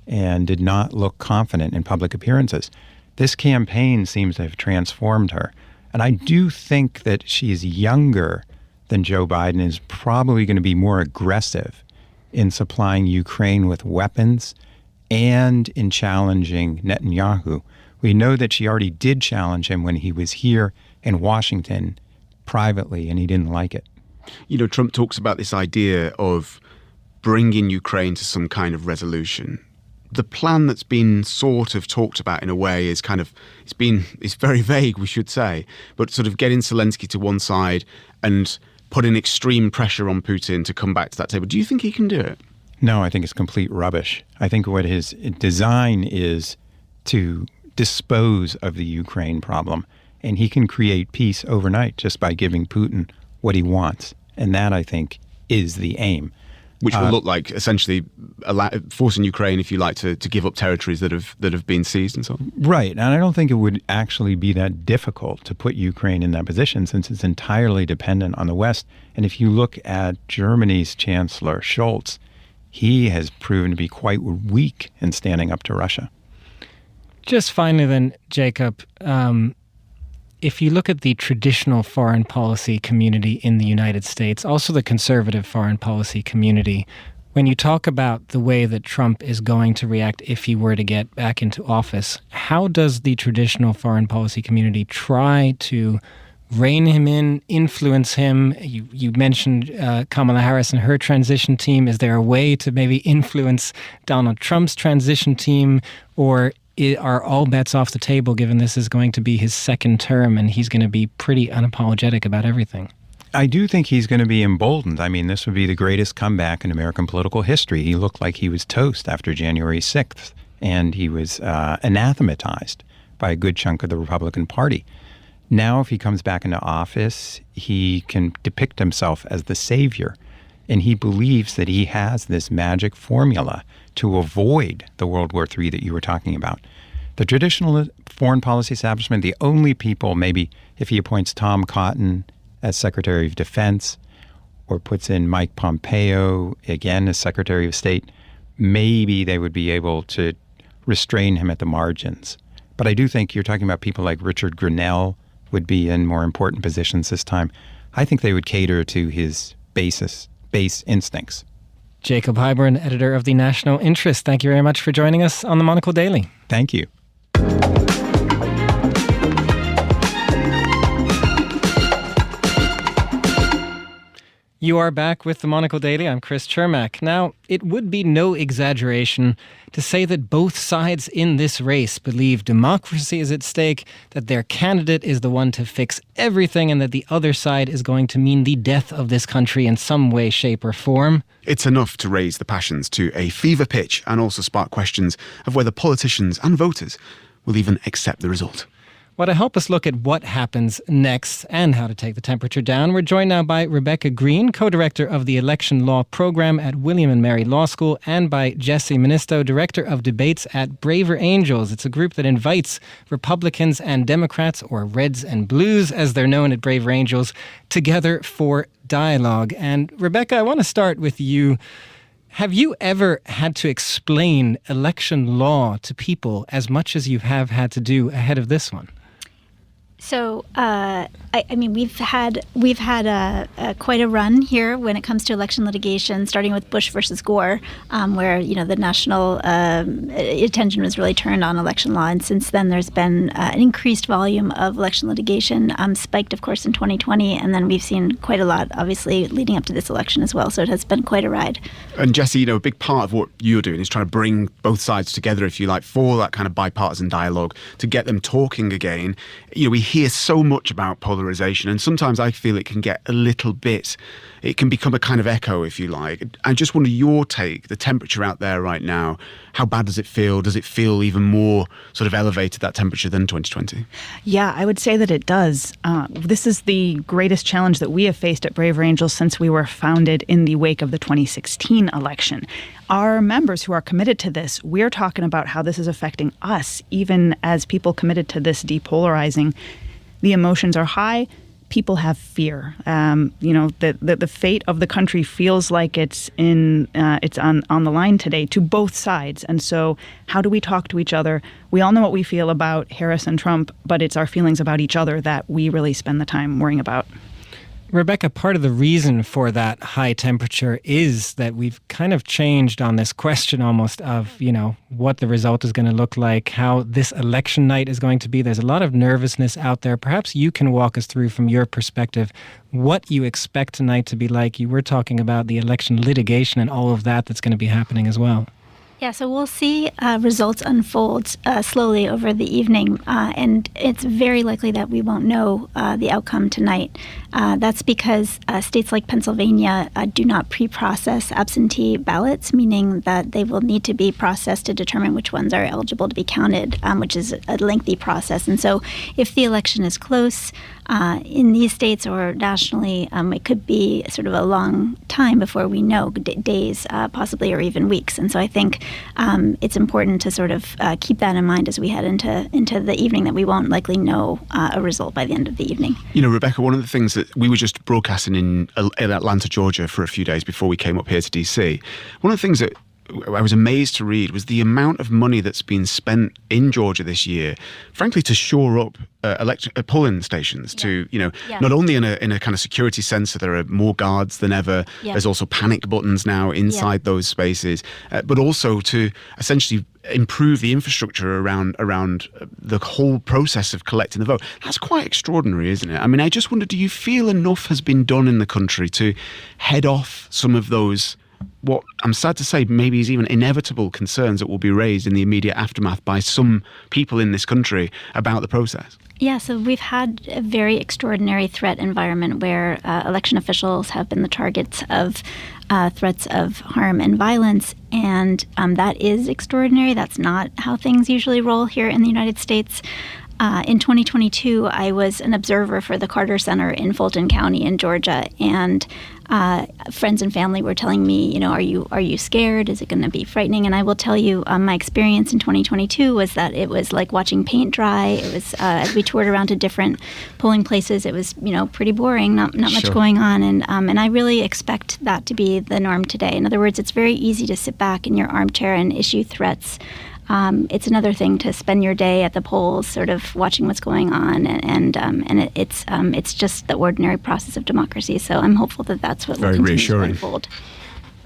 and did not look confident in public appearances. This campaign seems to have transformed her. And I do think that she is younger than Joe Biden, is probably going to be more aggressive in supplying Ukraine with weapons and in challenging Netanyahu. We know that she already did challenge him when he was here in Washington privately, and he didn't like it. Trump talks about this idea of bringing Ukraine to some kind of resolution. The plan that's been sort of talked about in a way is it's very vague, we should say, but sort of getting Zelensky to one side and putting extreme pressure on Putin to come back to that table. Do you think he can do it? No, I think it's complete rubbish. I think what his design is to dispose of the Ukraine problem, and he can create peace overnight just by giving Putin what he wants. And that, I think, is the aim. Which will look like essentially forcing Ukraine, if you like, to give up territories that have been seized and so on. Right. And I don't think it would actually be that difficult to put Ukraine in that position, since it's entirely dependent on the West. And if you look at Germany's Chancellor Scholz, he has proven to be quite weak in standing up to Russia. Just finally then, Jacob, if you look at the traditional foreign policy community in the United States, also the conservative foreign policy community, when you talk about the way that Trump is going to react if he were to get back into office, how does the traditional foreign policy community try to rein him in, influence him? You mentioned Kamala Harris and her transition team. Is there a way to maybe influence Donald Trump's transition team, or are all bets off the table given this is going to be his second term and he's going to be pretty unapologetic about everything? I do think he's going to be emboldened. I mean, this would be the greatest comeback in American political history. He looked like he was toast after January 6th, and he was anathematized by a good chunk of the Republican Party. Now, if he comes back into office, he can depict himself as the savior, and he believes that he has this magic formula to avoid the World War III that you were talking about. The traditional foreign policy establishment, the only people, maybe if he appoints Tom Cotton as Secretary of Defense or puts in Mike Pompeo again as Secretary of State, maybe they would be able to restrain him at the margins. But I do think you're talking about people like Richard Grenell would be in more important positions this time. I think they would cater to his base instincts. Jacob Heiborn, editor of the National Interest, thank you very much for joining us on the Monocle Daily. Thank you. You are back with the Monocle Daily. I'm Chris Chermak. Now, it would be no exaggeration to say that both sides in this race believe democracy is at stake, that their candidate is the one to fix everything, and that the other side is going to mean the death of this country in some way, shape, or form. It's enough to raise the passions to a fever pitch and also spark questions of whether politicians and voters will even accept the result. Well, to help us look at what happens next and how to take the temperature down, we're joined now by Rebecca Green, co-director of the Election Law Program at William & Mary Law School, and by Jesse Ministo, director of debates at Braver Angels. It's a group that invites Republicans and Democrats, or Reds and Blues, as they're known at Braver Angels, together for dialogue. And Rebecca, I want to start with you. Have you ever had to explain election law to people as much as you have had to do ahead of this one? So, I mean, we've had quite a run here when it comes to election litigation, starting with Bush versus Gore, where the national attention was really turned on election law, and since then there's been an increased volume of election litigation, spiked, of course, in 2020, and then we've seen quite a lot, obviously, leading up to this election as well. So it has been quite a ride. And Jesse, a big part of what you're doing is trying to bring both sides together, if you like, for that kind of bipartisan dialogue, to get them talking again. We hear so much about polarization, and sometimes I feel it can get a little bit, it can become a kind of echo, if you like. I just wonder your take, the temperature out there right now. How bad does it feel? Does it feel even more sort of elevated, that temperature, than 2020? Yeah, I would say that it does. This is the greatest challenge that we have faced at Braver Angels since we were founded in the wake of the 2016 election. Our members who are committed to this, we're talking about how this is affecting us, even as people committed to this depolarizing. The emotions are high. People have fear. The fate of the country feels like it's on the line today to both sides. And so how do we talk to each other? We all know what we feel about Harris and Trump, but it's our feelings about each other that we really spend the time worrying about. Rebecca, part of the reason for that high temperature is that we've kind of changed on this question almost of, what the result is going to look like, how this election night is going to be. There's a lot of nervousness out there. Perhaps you can walk us through from your perspective what you expect tonight to be like. You were talking about the election litigation and all of that's going to be happening as well. Yeah, so we'll see results unfold slowly over the evening, and it's very likely that we won't know the outcome tonight. That's because states like Pennsylvania do not pre-process absentee ballots, meaning that they will need to be processed to determine which ones are eligible to be counted, which is a lengthy process. And so if the election is close, in these states or nationally, it could be sort of a long time before we know, days possibly, or even weeks. And so I think it's important to sort of keep that in mind as we head into the evening, that we won't likely know a result by the end of the evening. Rebecca, one of the things that we were just broadcasting in Atlanta, Georgia for a few days before we came up here to DC, one of the things that I was amazed to read was the amount of money that's been spent in Georgia this year, frankly, to shore up polling stations. To not only in a kind of security sense, so there are more guards than ever. Yeah. There's also panic buttons now inside those spaces, but also to essentially improve the infrastructure around the whole process of collecting the vote. That's quite extraordinary, isn't it? I mean, I just wonder, do you feel enough has been done in the country to head off some of those, what I'm sad to say, maybe is even inevitable concerns that will be raised in the immediate aftermath by some people in this country about the process? Yeah, so we've had a very extraordinary threat environment where election officials have been the targets of threats of harm and violence, and that is extraordinary. That's not how things usually roll here in the United States. In 2022, I was an observer for the Carter Center in Fulton County in Georgia, and friends and family were telling me, are you scared? Is it going to be frightening? And I will tell you, my experience in 2022 was that it was like watching paint dry. It was as we toured around to different polling places, it was pretty boring, not much going on, and I really expect that to be the norm today. In other words, it's very easy to sit back in your armchair and issue threats. It's another thing to spend your day at the polls, sort of watching what's going on, and it's just the ordinary process of democracy. So I'm hopeful that that's what will continue to unfold.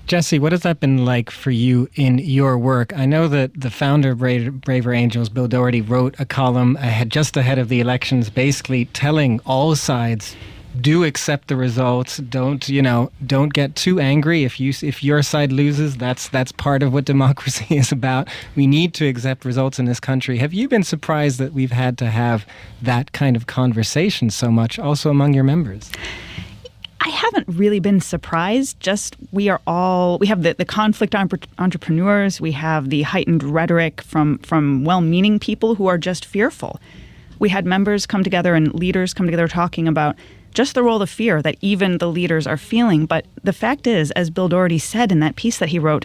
Jesse, what has that been like for you in your work? I know that the founder of Braver Angels, Bill Doherty, wrote a column just ahead of the elections, basically telling all sides, do accept the results. Don't get too angry if your side loses. That's part of what democracy is about. We need to accept results in this country. Have you been surprised that we've had to have that kind of conversation so much, also among your members? I haven't really been surprised. Just we have the conflict entrepreneurs. We have the heightened rhetoric from well-meaning people who are just fearful. We had members come together and leaders come together talking about just the role of fear that even the leaders are feeling. But the fact is, as Bill Doherty said in that piece that he wrote,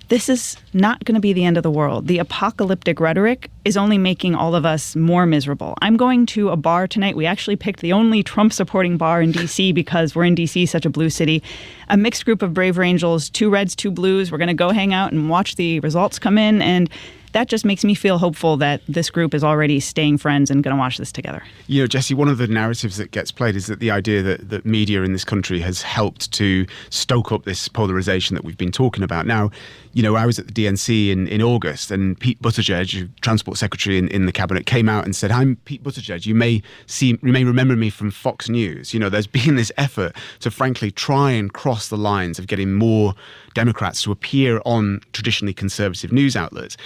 this is not going to be the end of the world. The apocalyptic rhetoric is only making all of us more miserable. I'm going to a bar tonight. We actually picked the only Trump-supporting bar in D.C. because we're in D.C., such a blue city. A mixed group of Braver Angels, 2 Reds, 2 Blues. We're going to go hang out and watch the results come in, and that just makes me feel hopeful that this group is already staying friends and going to watch this together. Jesse, one of the narratives that gets played is that the idea that media in this country has helped to stoke up this polarization that we've been talking about. Now, I was at the DNC in August, and Pete Buttigieg, Transport Secretary in the cabinet, came out and said, "I'm Pete Buttigieg. You may remember me from Fox News." There's been this effort to frankly try and cross the lines of getting more Democrats to appear on traditionally conservative news outlets.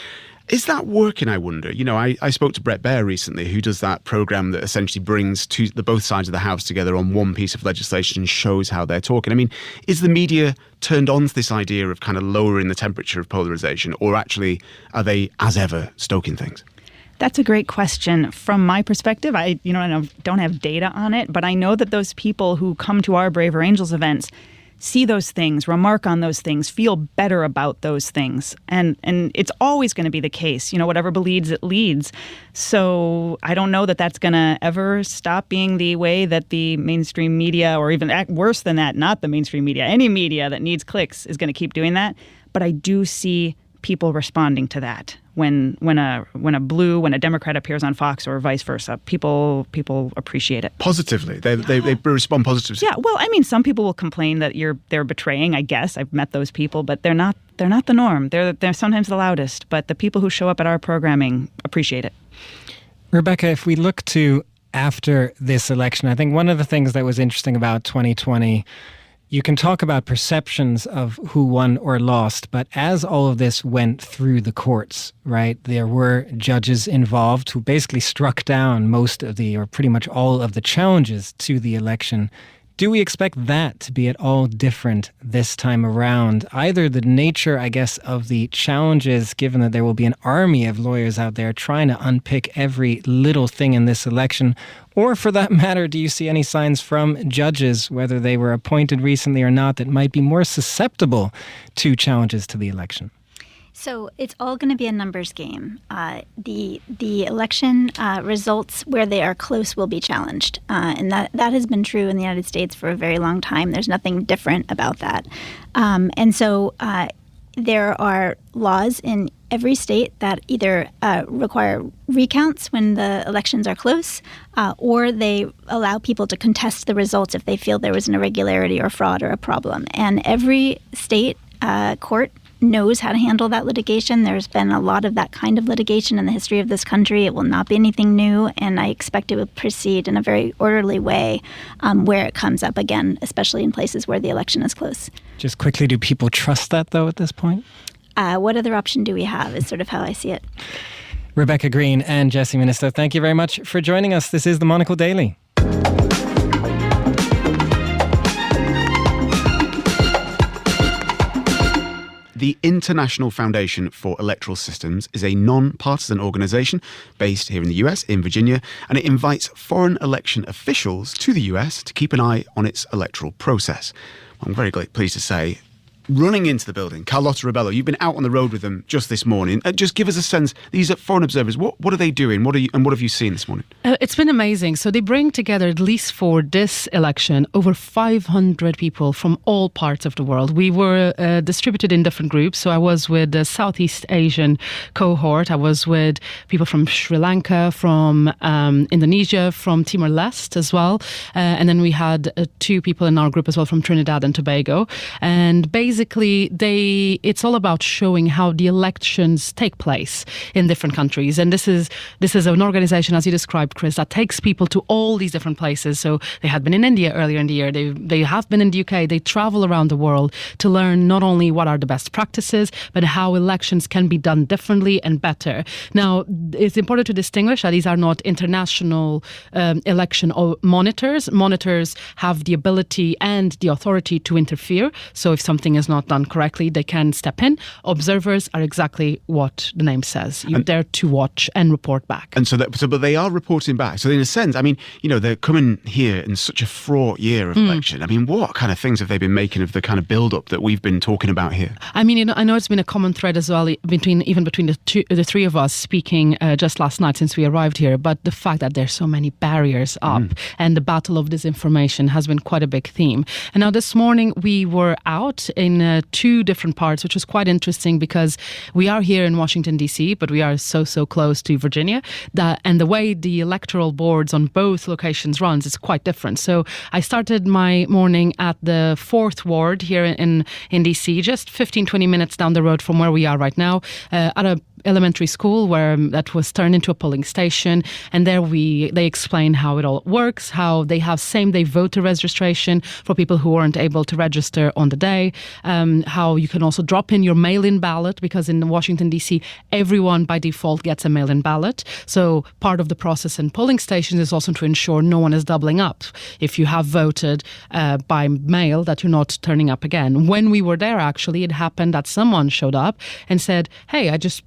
Is that working, I wonder? I spoke to Brett Baer recently, who does that program that essentially brings both sides of the House together on one piece of legislation and shows how they're talking. I mean, is the media turned on to this idea of kind of lowering the temperature of polarization, or actually are they, as ever, stoking things? That's a great question. From my perspective, I don't have data on it, but I know that those people who come to our Braver Angels events see those things, remark on those things, feel better about those things. And it's always going to be the case. Whatever bleeds, it leads. So I don't know that that's going to ever stop being the way that the mainstream media, or even worse than that, not the mainstream media, any media that needs clicks is going to keep doing that. But I do see people responding to that. When a Democrat appears on Fox or vice versa, people appreciate it positively. They respond positively. Yeah, well, I mean, some people will complain that they're betraying. I guess I've met those people, but they're not the norm. They're sometimes the loudest, but the people who show up at our programming appreciate it. Rebecca, if we look to after this election, I think one of the things that was interesting about 2020. You can talk about perceptions of who won or lost, but as all of this went through the courts, right, there were judges involved who basically struck down most of or pretty much all of the challenges to the election. Do we expect that to be at all different this time around? Either the nature, I guess, of the challenges, given that there will be an army of lawyers out there trying to unpick every little thing in this election, or for that matter, do you see any signs from judges, whether they were appointed recently or not, that might be more susceptible to challenges to the election? So it's all going to be a numbers game. The election results where they are close will be challenged. And that has been true in the United States for a very long time. There's nothing different about that. And so there are laws in every state that either require recounts when the elections are close, or they allow people to contest the results if they feel there was an irregularity or fraud or a problem. And every state court knows how to handle that litigation. There's been a lot of that kind of litigation in the history of this country. It will not be anything new, and I expect it will proceed in a very orderly way where it comes up again, especially in places where the election is close. Just quickly, do people trust that, though, at this point? What other option do we have is sort of how I see it. Rebecca Green and Jesse Minister, thank you very much for joining us. This is the Monocle Daily. The International Foundation for Electoral Systems is a non-partisan organisation based here in the US, in Virginia, and it invites foreign election officials to the US to keep an eye on its electoral process. I'm very pleased to say, running into the building, Carlotta Rebello, you've been out on the road with them just this morning. Just give us a sense, these are foreign observers, what are they doing? What have you seen this morning? It's been amazing. So they bring together, at least for this election, over 500 people from all parts of the world. We were distributed in different groups. So I was with the Southeast Asian cohort. I was with people from Sri Lanka, from Indonesia, from Timor-Leste as well. And then we had 2 people in our group as well from Trinidad and Tobago. And basically, it's all about showing how the elections take place in different countries. And this is an organization, as you described, Chris, that takes people to all these different places. So they had been in India earlier in the year. They have been in the UK. They travel around the world to learn not only what are the best practices, but how elections can be done differently and better. Now, it's important to distinguish that these are not international election monitors. Monitors have the ability and the authority to interfere. So if something is not done correctly, they can step in. Observers are exactly what the name says. You're there to watch and report back. And but they are reporting back. So in a sense, I mean, they're coming here in such a fraught year of election. I mean, what kind of things have they been making of the kind of build-up that we've been talking about here? I mean, I know it's been a common thread as well between the 3 of us speaking just last night since we arrived here. But the fact that there's so many barriers up and the battle of disinformation has been quite a big theme. And now this morning we were out in 2 different parts, which was quite interesting because we are here in Washington, D.C., but we are so close to Virginia. And the way the electoral boards on both locations runs is quite different. So I started my morning at the 4th Ward here in D.C., just 15-20 minutes down the road from where we are right now, at a elementary school where that was turned into a polling station, and there they explain how it all works, how they have same-day voter registration for people who weren't able to register on the day, how you can also drop in your mail-in ballot, because in Washington, D.C., everyone by default gets a mail-in ballot. So part of the process in polling stations is also to ensure no one is doubling up. If you have voted by mail, that you're not turning up again. When we were there, actually, it happened that someone showed up and said, hey, I just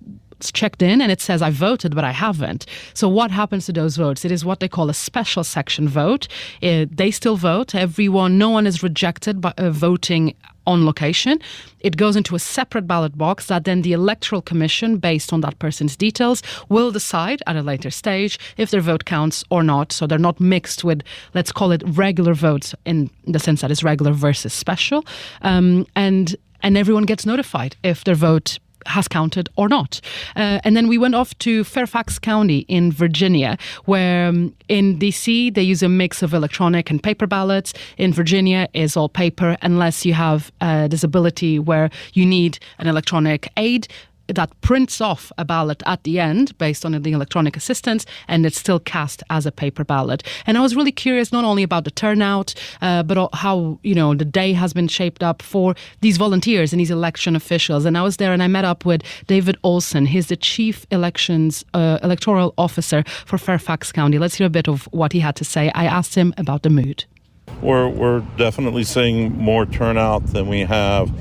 checked in and it says I voted, but I haven't. So what happens to those votes? It is what they call a special section vote. They still vote. No one is rejected by voting on location. It goes into a separate ballot box that then the Electoral Commission, based on that person's details, will decide at a later stage if their vote counts or not. So they're not mixed with, let's call it, regular votes in the sense that it's regular versus special. And everyone gets notified if their vote has counted or not. And then we went off to Fairfax County in Virginia, where in DC they use a mix of electronic and paper ballots. In Virginia is all paper, unless you have a disability where you need an electronic aid that prints off a ballot at the end based on the electronic assistance, and it's still cast as a paper ballot. And I was really curious not only about the turnout, but how the day has been shaped up for these volunteers and these election officials. And I was there and I met up with David Olson. He's the Chief Electoral Officer for Fairfax County. Let's hear a bit of what he had to say. I asked him about the mood. We're definitely seeing more turnout than we have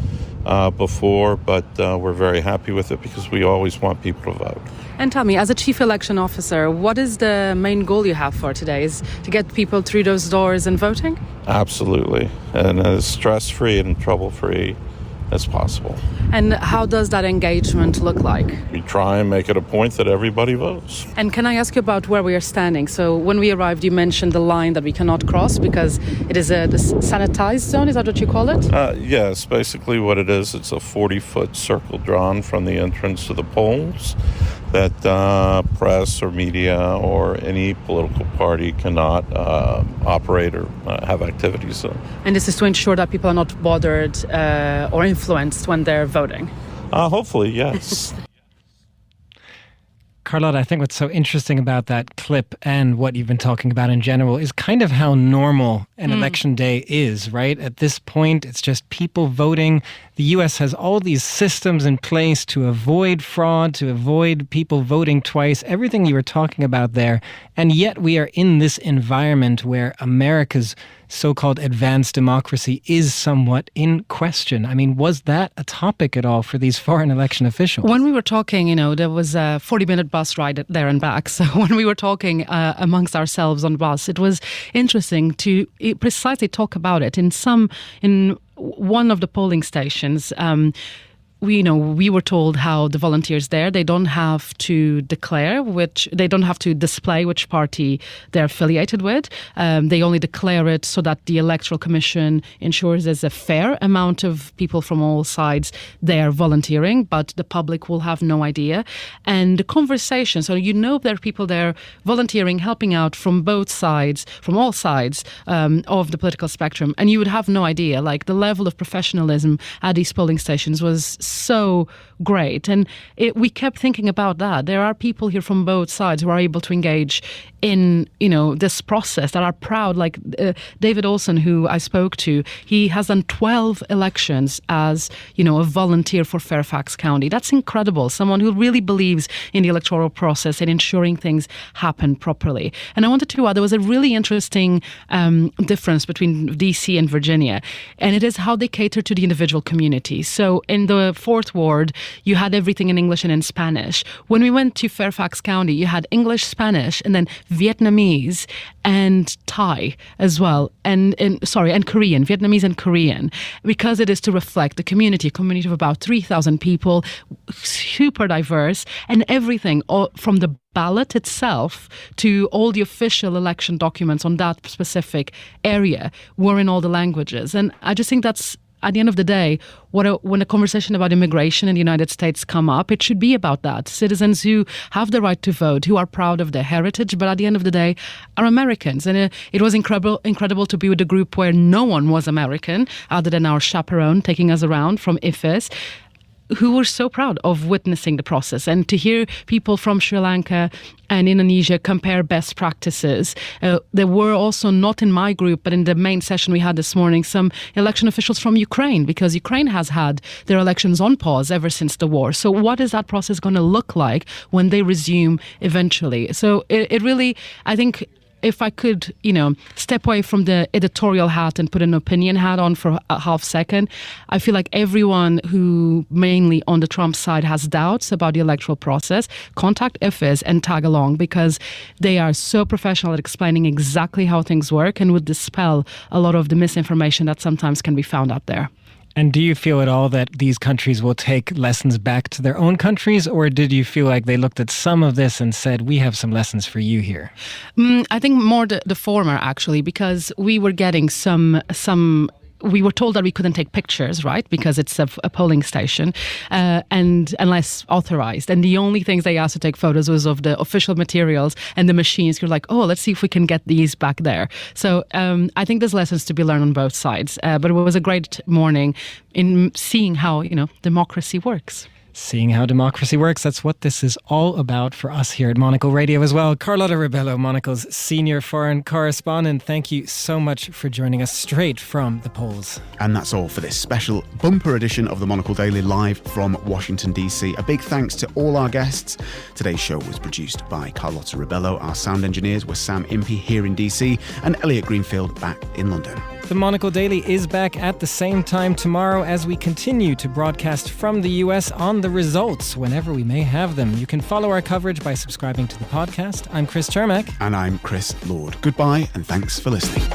before, but we're very happy with it because we always want people to vote. And tell me, as a chief election officer, what is the main goal you have for today? Is to get people through those doors and voting? Absolutely, and stress-free and trouble-free as possible. And how does that engagement look like? We try and make it a point that everybody votes. And can I ask you about where we are standing? So when we arrived, you mentioned the line that we cannot cross because it is a sanitized zone. Is that what you call it? Yes, basically what it is, it's a 40-foot circle drawn from the entrance to the polls that press or media or any political party cannot operate or have activities in. And this is to ensure that people are not bothered or influenced when they're voting? Hopefully, yes. Carlotta, I think what's so interesting about that clip and what you've been talking about in general is kind of how normal an election day is, right? At this point, it's just people voting. The U.S. has all these systems in place to avoid fraud, to avoid people voting twice, everything you were talking about there. And yet we are in this environment where America's so-called advanced democracy is somewhat in question. I mean, was that a topic at all for these foreign election officials? When we were talking, there was a 40-minute bus ride there and back. So when we were talking amongst ourselves on the bus, it was interesting to precisely talk about it. In one of the polling stations, we were told how the volunteers there, they don't have to display which party they're affiliated with. They only declare it so that the Electoral Commission ensures there's a fair amount of people from all sides there volunteering, but the public will have no idea. And the conversation, so there are people there volunteering, helping out from both sides, from all sides of the political spectrum, and you would have no idea. Like the level of professionalism at these polling stations was so great. And we kept thinking about that. There are people here from both sides who are able to engage in, this process, that are proud. Like David Olson, who I spoke to, he has done 12 elections as, a volunteer for Fairfax County. That's incredible. Someone who really believes in the electoral process and ensuring things happen properly. And I wanted to add, there was a really interesting difference between DC and Virginia, and it is how they cater to the individual community. So in the Fourth Ward, you had everything in English and in Spanish. When we went to Fairfax County, you had English, Spanish, and then Vietnamese and Thai as well, and Korean, Vietnamese and Korean, because it is to reflect the community, a community of about 3,000 people, super diverse, and everything from the ballot itself to all the official election documents on that specific area were in all the languages. And I just think that's, at the end of the day, when a conversation about immigration in the United States come up, it should be about that. Citizens who have the right to vote, who are proud of their heritage, but at the end of the day are Americans. And it was incredible to be with a group where no one was American other than our chaperone taking us around from IFES, who were so proud of witnessing the process, and to hear people from Sri Lanka and Indonesia compare best practices. There were also, not in my group, but in the main session we had this morning, some election officials from Ukraine, because Ukraine has had their elections on pause ever since the war. So what is that process going to look like when they resume eventually? So it really, I think, if I could, step away from the editorial hat and put an opinion hat on for a half second, I feel like everyone who mainly on the Trump side has doubts about the electoral process, contact IFES and tag along, because they are so professional at explaining exactly how things work and would dispel a lot of the misinformation that sometimes can be found out there. And do you feel at all that these countries will take lessons back to their own countries, or did you feel like they looked at some of this and said, we have some lessons for you here? I think more the former, actually, because we were getting we were told that we couldn't take pictures, right? Because it's a polling station, and unless authorized. And the only things they asked to take photos was of the official materials and the machines. You're like, let's see if we can get these back there. So I think there's lessons to be learned on both sides. But it was a great morning in seeing how, democracy works. Seeing how democracy works, that's what this is all about for us here at Monocle Radio as well. Carlotta Ribello, Monocle's senior foreign correspondent, thank you so much for joining us straight from the polls. And that's all for this special bumper edition of the Monocle Daily live from Washington, D.C. A big thanks to all our guests. Today's show was produced by Carlotta Ribello. Our sound engineers were Sam Impey here in D.C. and Elliot Greenfield back in London. The Monocle Daily is back at the same time tomorrow as we continue to broadcast from the US on the results whenever we may have them. You can follow our coverage by subscribing to the podcast. I'm Chris Chermak. And I'm Chris Lord. Goodbye and thanks for listening.